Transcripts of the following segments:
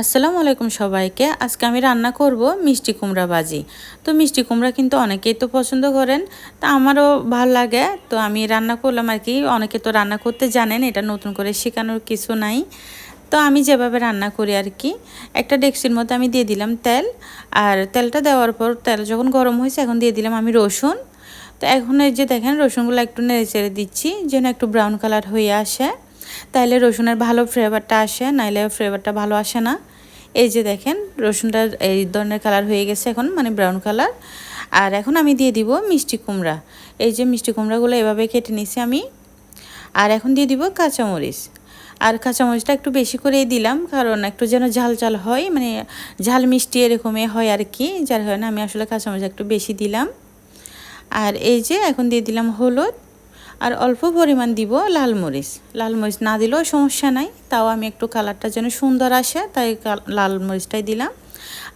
আসসালামু আলাইকুম সবাইকে। আজকে আমি রান্না করব মিষ্টি কুমড়া ভাজি। তো মিষ্টি কুমড়া কিন্তু অনেকেই তো পছন্দ করেন। তা আমারও ভাল লাগে। তো আমি রান্না করলাম আর কি। অনেকে তো রান্না করতে জানেন, এটা নতুন করে শেখানোর কিছু নাই। তো আমি যেভাবে রান্না করি আর কি, একটা ডেকচির মধ্যে আমি দিয়ে দিলাম তেল। আর তেলটা দেওয়ার পর তেল যখন গরম হয়েছে এখন দিয়ে দিলাম আমি রসুন। তো এখন এই যে দেখেন রসুনগুলো একটু নেড়ে চেড়ে দিচ্ছি যেন একটু ব্রাউন কালার হয়ে আসে। তাইলে রসুনের ভালো ফ্লেভারটা আসে, নাইলে ফ্লেভারটা ভালো আসে না। এই যে দেখেন রসুনটা এই ধরনের কালার হয়ে গেছে এখন, মানে ব্রাউন কালার। আর এখন আমি দিয়ে দিব মিষ্টি কুমড়া। এই যে মিষ্টি কুমড়াগুলো এভাবে কেটে নিছি আমি। আর এখন দিয়ে দিব কাঁচামরিচ। আর কাঁচামরিচটা একটু বেশি করেই দিলাম, কারণ একটু যেন ঝাল ঝাল হয়, মানে ঝাল মিষ্টি এরকমই হয় আর কি, যার কারণে আমি আসলে কাঁচামরিচ একটু বেশি দিলাম। আর এই যে এখন দিয়ে দিলাম হলুদ। আর অল্প পরিমাণ দিব লাল মরিচ। লাল মরিচ না দিলেও সমস্যা নাই, তাও আমি একটু কালারটা যেন সুন্দর আসে তাই লাল মরিচটাই দিলাম।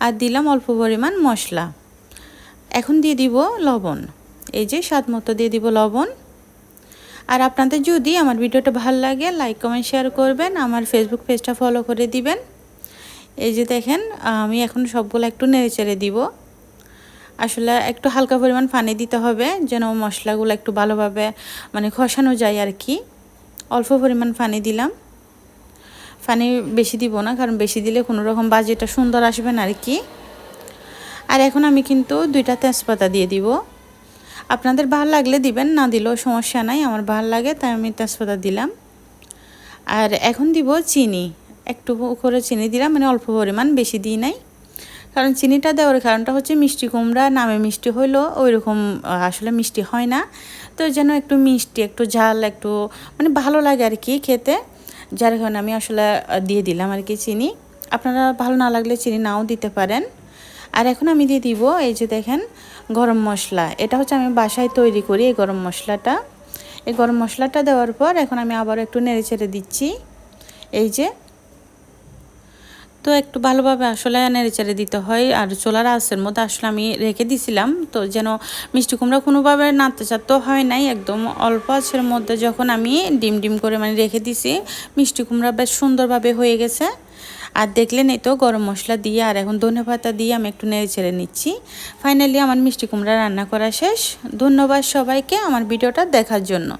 আর দিলাম অল্প পরিমাণ মশলা। এখন দিয়ে দিব লবণ। এই যে স্বাদ মতো দিয়ে দিব লবণ। আর আপনাদের যদি আমার ভিডিওটা ভালো লাগে লাইক কমেন্ট শেয়ার করবেন, আমার ফেসবুক পেজটা ফলো করে দিবেন। এই যে দেখেন আমি এখন সবগুলো একটু নেড়ে চেড়ে দিব। আসলে একটু হালকা পরিমাণ পানি দিতে হবে যেন মশলাগুলো একটু ভালোভাবে মানে কষানো যায় আর কি। অল্প পরিমাণ পানি দিলাম। পানি বেশি দিব না, কারণ বেশি দিলে কোনো রকম বাজিটা সুন্দর আসবে না আর কি। আর এখন আমি কিন্তু 2টা তেজপাতা দিয়ে দিব। আপনাদের ভালো লাগলে দিবেন, না দিলেও সমস্যা নাই, আমার ভালো লাগে তাই আমি তেজপাতা দিলাম। আর এখন দিব চিনি। একটু করে চিনি দিলাম, মানে অল্প পরিমাণ, বেশি দিই নাই। কারণ চিনিটা দেওয়ার কারণটা হচ্ছে মিষ্টি কুমড়া নামে মিষ্টি হইলেও ওই রকম আসলে মিষ্টি হয় না। তো যেন একটু মিষ্টি, একটু ঝাল, একটু মানে ভালো লাগে আর কি খেতে, যার কারণে আমি আসলে দিয়ে দিলাম আর কি চিনি। আপনারা ভালো না লাগলে চিনি নাও দিতে পারেন। আর এখন আমি দিয়ে দিব এই যে দেখেন গরম মশলা। এটা হচ্ছে আমি বাসায় তৈরি করি এই গরম মশলাটা। এই গরম মশলাটা দেওয়ার পর এখন আমি আবার একটু নেড়ে চেড়ে দিচ্ছি। এই যে, তো একটু ভালোভাবে আসলে নেড়েচেড়ে দিতে হয়। আর চুলার আঁচের মধ্যে আসলে আমি রেখে দিছিলাম, তো যেন মিষ্টি কুমড়া কোনোভাবে নাড়তে চাড়তে হয় নাই, একদম অল্প আঁচের মধ্যে যখন আমি ডিম ডিম করে মানে রেখে দিছি, মিষ্টি কুমড়া বেশ সুন্দরভাবে হয়ে গেছে। আর দেখলেন এই তো গরম মশলা দিয়ে আর এখন ধনেপাতা দিয়ে আমি একটু নেড়েচেড়ে নিচ্ছি। ফাইনালি আমার মিষ্টি কুমড়া রান্না করা শেষ। ধন্যবাদ সবাইকে আমার ভিডিওটা দেখার জন্য।